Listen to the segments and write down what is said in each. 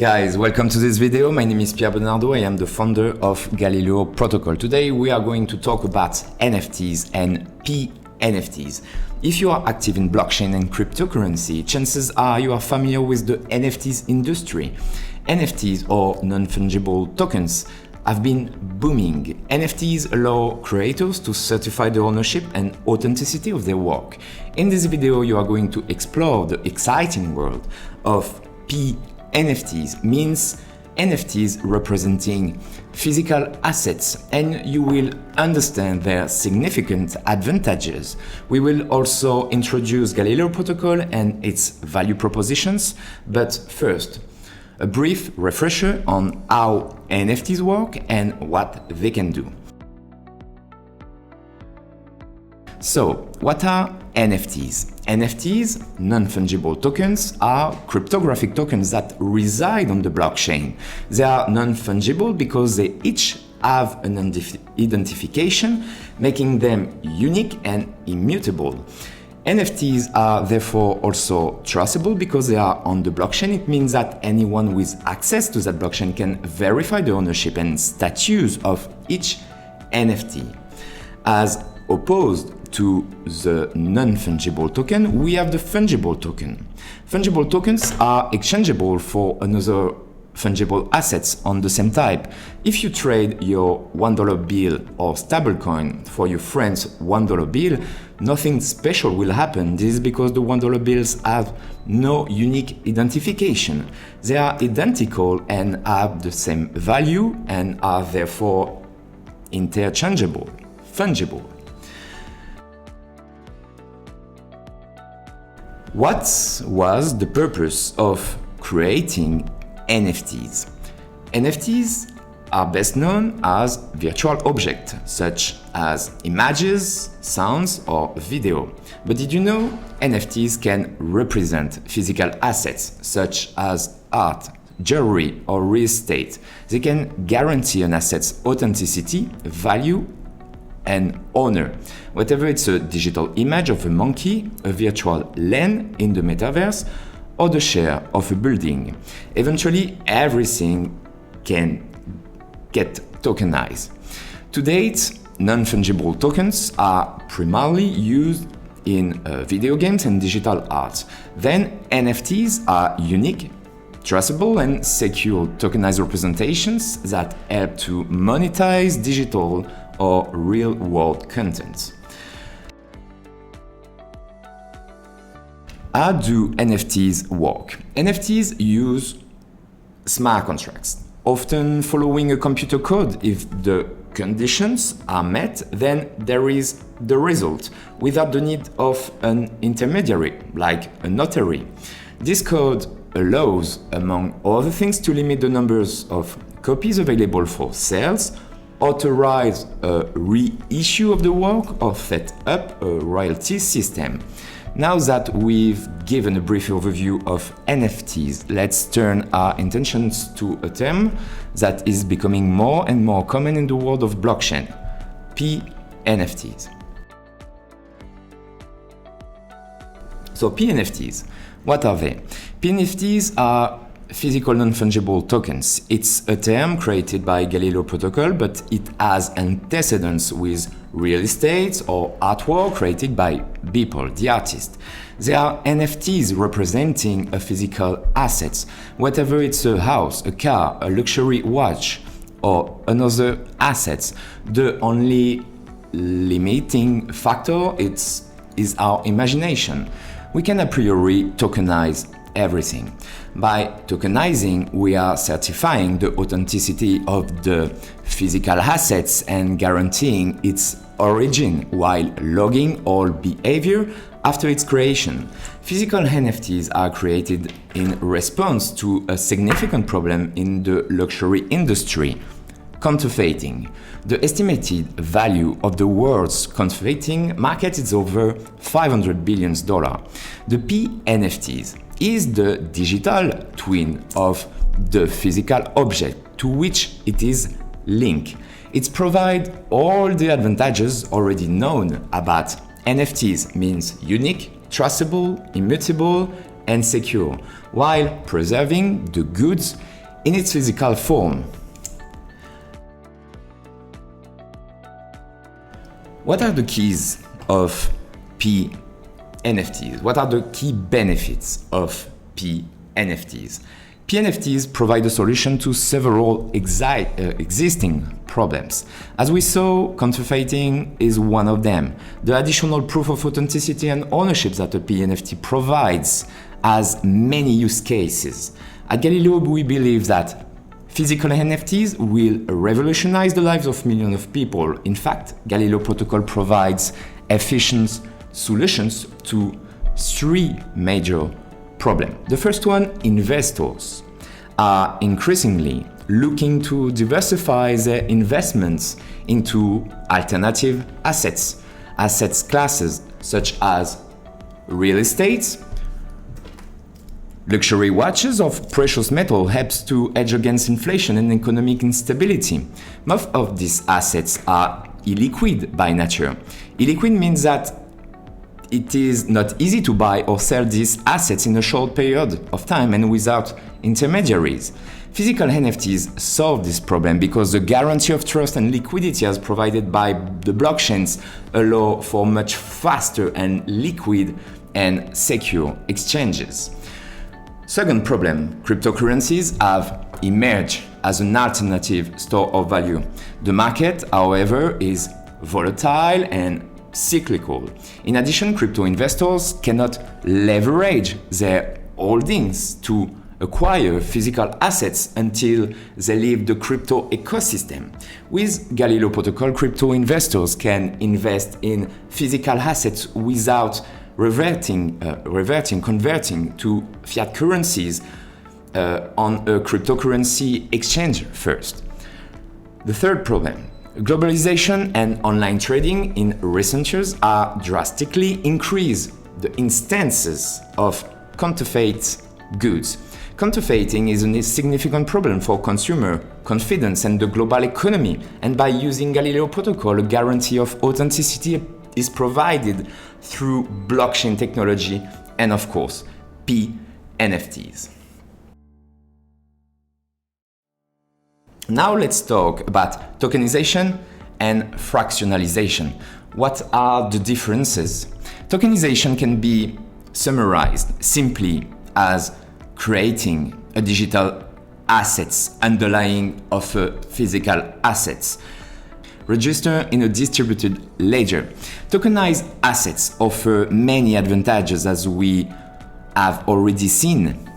Guys, welcome to this video. My name is Pierre Bernardo. I am the founder of Galileo Protocol. Today we are going to talk about NFTs and pNFTs. If you are active in blockchain and cryptocurrency, chances are you are familiar with the NFTs industry. NFTs, or non-fungible tokens, have been booming. NFTs allow creators to certify the ownership and authenticity of their work. In this video, you are going to explore the exciting world of pNFTs, means NFTs representing physical assets, and you will understand their significant advantages. We will also introduce Galileo Protocol and its value propositions, but first, a brief refresher on how NFTs work and what they can do. So, what are NFTs? NFTs, non-fungible tokens, are cryptographic tokens that reside on the blockchain. They are non-fungible because they each have an identification, making them unique and immutable. NFTs are therefore also traceable because they are on the blockchain. It means that anyone with access to that blockchain can verify the ownership and status of each NFT. As opposed to the non-fungible token, we have the fungible token. Fungible tokens are exchangeable for another fungible assets on the same type. If you trade your $1 bill or stablecoin for your friend's $1 bill, nothing special will happen. This is because the $1 bills have no unique identification. They are identical and have the same value and are therefore interchangeable, fungible. What was the purpose of creating NFTs? NFTs are best known as virtual objects, such as images, sounds, or video. But did you know NFTs can represent physical assets, such as art, jewelry, or real estate? They can guarantee an asset's authenticity, value, and owner. Whether it's a digital image of a monkey, a virtual land in the metaverse, or the share of a building. Eventually, everything can get tokenized. To date, non-fungible tokens are primarily used in video games and digital art. Then NFTs are unique, traceable, and secure tokenized representations that help to monetize digital or real-world content. How do NFTs work? NFTs use smart contracts, often following a computer code. If the conditions are met, then there is the result, without the need of an intermediary, like a notary. This code allows, among other things, to limit the numbers of copies available for sales, authorize a reissue of the work, or set up a royalty system. Now that we've given a brief overview of NFTs, let's turn our intentions to a term that is becoming more and more common in the world of blockchain: pNFTs. So pNFTs, what are they? pNFTs are physical non-fungible tokens. It's a term created by Galileo Protocol, but it has antecedents with real estate or artwork created by Beeple, the artist. They are NFTs representing a physical asset, whatever it's a house, a car, a luxury watch, or another asset. The only limiting factor is our imagination. We can a priori tokenize everything. By tokenizing, we are certifying the authenticity of the physical assets and guaranteeing its origin while logging all behavior after its creation. Physical NFTs are created in response to a significant problem in the luxury industry: counterfeiting. The estimated value of the world's counterfeiting market is over $500 billion. The pNFTs is the digital twin of the physical object to which it is linked. It provides all the advantages already known about NFTs, means unique, traceable, immutable, and secure, while preserving the goods in its physical form. What are the keys of pNFTs? What are the key benefits of pNFTs? pNFTs provide a solution to several existing problems. As we saw, counterfeiting is one of them. The additional proof of authenticity and ownership that a pNFT provides has many use cases. At Galileo, we believe that physical NFTs will revolutionize the lives of millions of people. In fact, Galileo Protocol provides efficient solutions to three major problems. The first one, investors are increasingly looking to diversify their investments into alternative assets classes such as real estate, luxury watches of precious metal helps to hedge against inflation and economic instability. Most of these assets are illiquid by nature. Illiquid means that it is not easy to buy or sell these assets in a short period of time and without intermediaries. Physical NFTs solve this problem because the guarantee of trust and liquidity as provided by the blockchains allow for much faster and liquid and secure exchanges. Second problem, cryptocurrencies have emerged as an alternative store of value. The market, however, is volatile and cyclical. In addition, crypto investors cannot leverage their holdings to acquire physical assets until they leave the crypto ecosystem. With Galileo Protocol, crypto investors can invest in physical assets without converting to fiat currencies on a cryptocurrency exchange first. The third problem, globalization and online trading in recent years are drastically increased the instances of counterfeit goods. Counterfeiting is a significant problem for consumer confidence and the global economy, and by using Galileo Protocol, a guarantee of authenticity is provided through blockchain technology and, of course, pNFTs. Now let's talk about tokenization and fractionalization. What are the differences? Tokenization can be summarized simply as creating a digital assets underlying of a physical assets register in a distributed ledger. Tokenized assets offer many advantages as we have already seen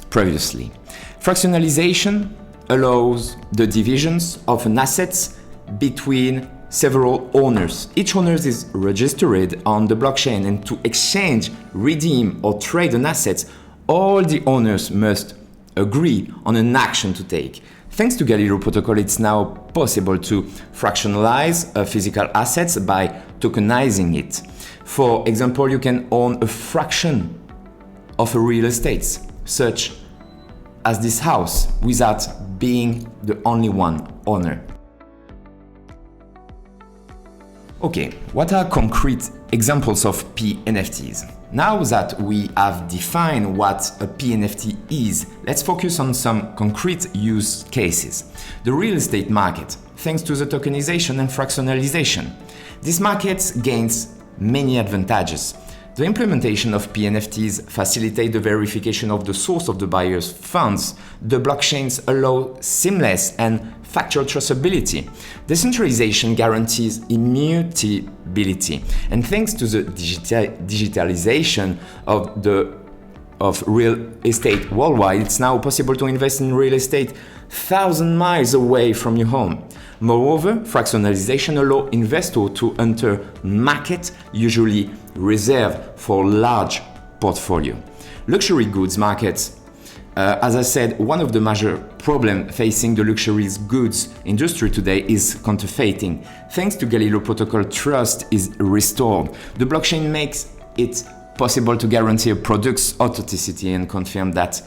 previously. Fractionalization allows the divisions of an asset between several owners. Each owner is registered on the blockchain, and to exchange, redeem, or trade an asset, all the owners must agree on an action to take. Thanks to Galileo Protocol, it's now possible to fractionalize physical assets by tokenizing it. For example, you can own a fraction of a real estate, such as this house, without being the only one owner. Okay, what are concrete examples of pNFTs? Now that we have defined what a pNFT is, let's focus on some concrete use cases. The real estate market, thanks to the tokenization and fractionalization. This market gains many advantages. The implementation of pNFTs facilitates the verification of the source of the buyer's funds. The blockchains allow seamless and factual traceability. Decentralization guarantees immutability. And thanks to the digitalization of real estate worldwide, it's now possible to invest in real estate 1,000 miles away from your home. Moreover, fractionalization allows investors to enter market usually reserved for large portfolio. Luxury goods markets. As I said, one of the major problems facing the luxury goods industry today is counterfeiting. Thanks to Galileo Protocol, trust is restored. The blockchain makes it possible to guarantee a product's authenticity and confirm that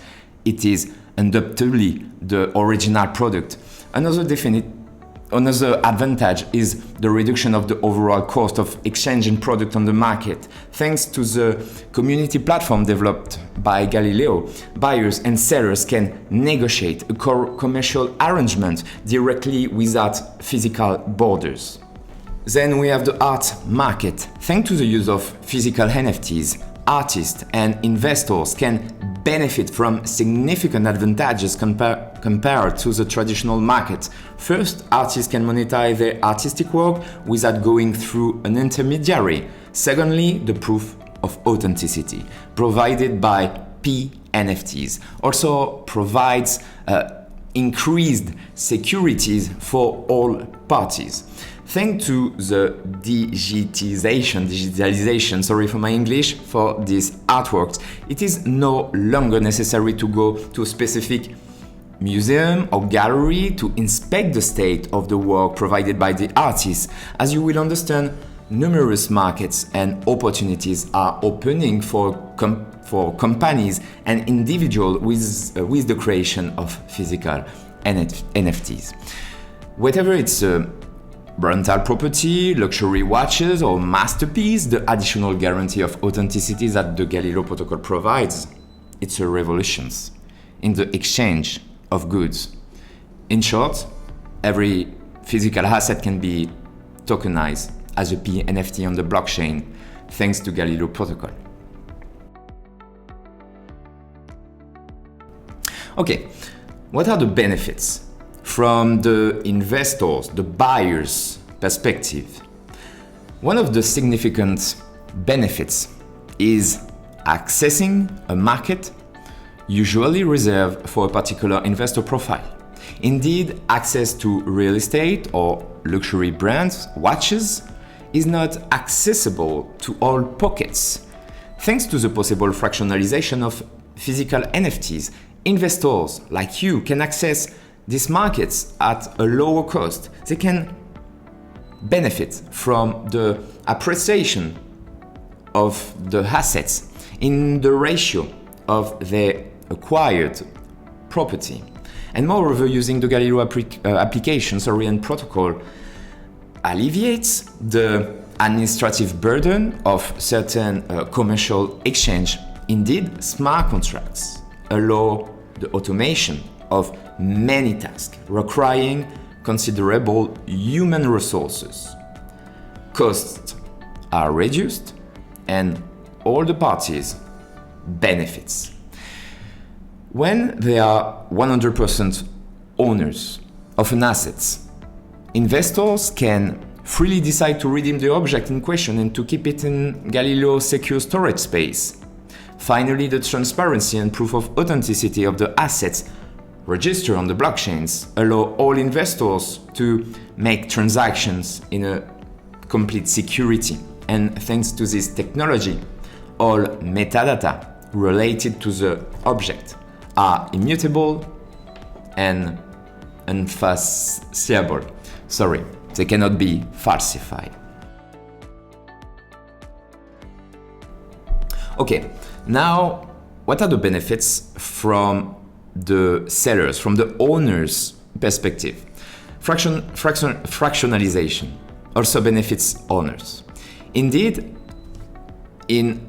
it is undoubtedly the original product. Another Another advantage is the reduction of the overall cost of exchanging product on the market. Thanks to the community platform developed by Galileo, buyers and sellers can negotiate a commercial arrangement directly without physical borders. Then we have the art market. Thanks to the use of physical NFTs, artists and investors can benefit from significant advantages compared to the traditional market. First, artists can monetize their artistic work without going through an intermediary. Secondly, the proof of authenticity provided by pNFTs also provides increased securities for all parties. Thanks to the digitalization, sorry for my English, for these artworks, it is no longer necessary to go to a specific museum or gallery to inspect the state of the work provided by the artist. As you will understand, numerous markets and opportunities are opening for companies and individuals with the creation of physical NFTs. Whether it's rental property, luxury watches, or masterpiece, the additional guarantee of authenticity that the Galileo Protocol provides, it's a revolution in the exchange of goods. In short, every physical asset can be tokenized as a pNFT on the blockchain thanks to Galileo Protocol. Okay, what are the benefits? From the investors, the buyers' perspective, one of the significant benefits is accessing a market usually reserved for a particular investor profile. Indeed, access to real estate or luxury brands, watches, is not accessible to all pockets. Thanks to the possible fractionalization of physical NFTs, investors like you can access these markets at a lower cost. They can benefit from the appreciation of the assets in the ratio of their acquired property. And moreover, using the Galileo application and protocol alleviates the administrative burden of certain commercial exchange. Indeed, smart contracts allow the automation of many tasks requiring considerable human resources. Costs are reduced and all the parties benefits. When they are 100% owners of an asset, investors can freely decide to redeem the object in question and to keep it in Galileo's secure storage space. Finally, the transparency and proof of authenticity of the assets registered on the blockchains allow all investors to make transactions in a complete security. And thanks to this technology, all metadata related to the object are immutable and unfalsifiable. Sorry, they cannot be falsified. Okay, now what are the benefits from the sellers, from the owner's perspective? Fractionalization also benefits owners. Indeed, in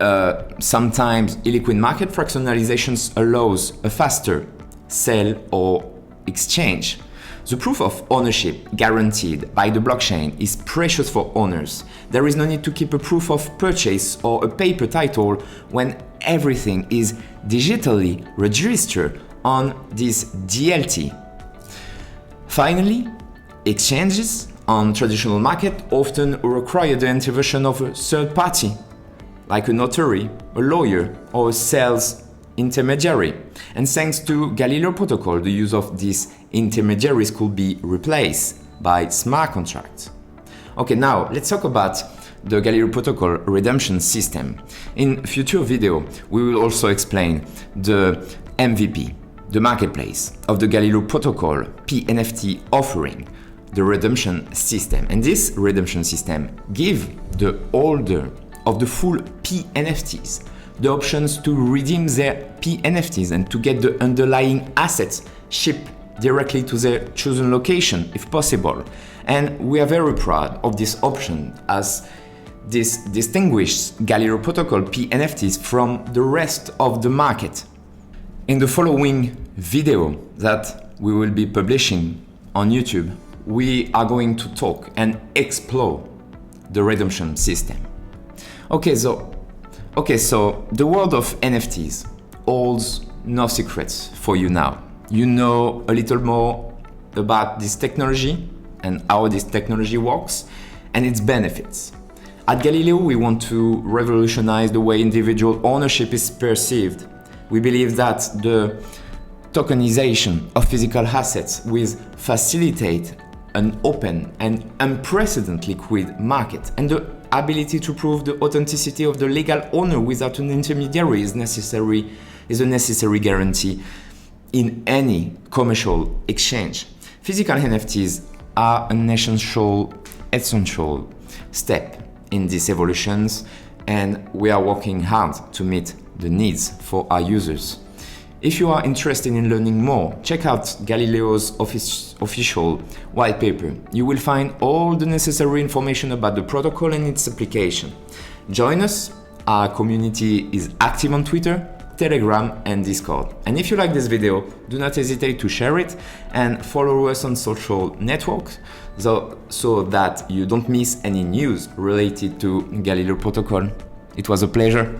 sometimes illiquid market, fractionalization allows a faster sale or exchange. The proof of ownership guaranteed by the blockchain is precious for owners. There is no need to keep a proof of purchase or a paper title when everything is digitally registered on this DLT. Finally, exchanges on traditional market often require the intervention of a third party, like a notary, a lawyer, or a sales intermediary. And thanks to Galileo Protocol, the use of these intermediaries could be replaced by smart contracts. Okay, now let's talk about the Galileo Protocol redemption system. In future video, we will also explain the MVP, the marketplace of the Galileo Protocol pNFT offering, the redemption system. And this redemption system gives the holder of the full pNFTs the options to redeem their pNFTs and to get the underlying assets shipped directly to their chosen location if possible. And we are very proud of this option as this distinguishes Galileo Protocol pNFTs from the rest of the market. In the following video that we will be publishing on YouTube, we are going to talk and explore the redemption system. Okay, so the world of NFTs holds no secrets for you now. You know a little more about this technology and how this technology works and its benefits. At Galileo, we want to revolutionize the way individual ownership is perceived. We believe that the tokenization of physical assets will facilitate an open and unprecedented liquid market, and the ability to prove the authenticity of the legal owner without an intermediary is a necessary guarantee in any commercial exchange. Physical NFTs are an essential step in these evolutions, and we are working hard to meet the needs for our users. If you are interested in learning more, check out Galileo's official white paper. You will find all the necessary information about the protocol and its application. Join us. Our community is active on Twitter, Telegram, and Discord. And if you like this video, do not hesitate to share it and follow us on social networks so that you don't miss any news related to Galileo Protocol. It was a pleasure.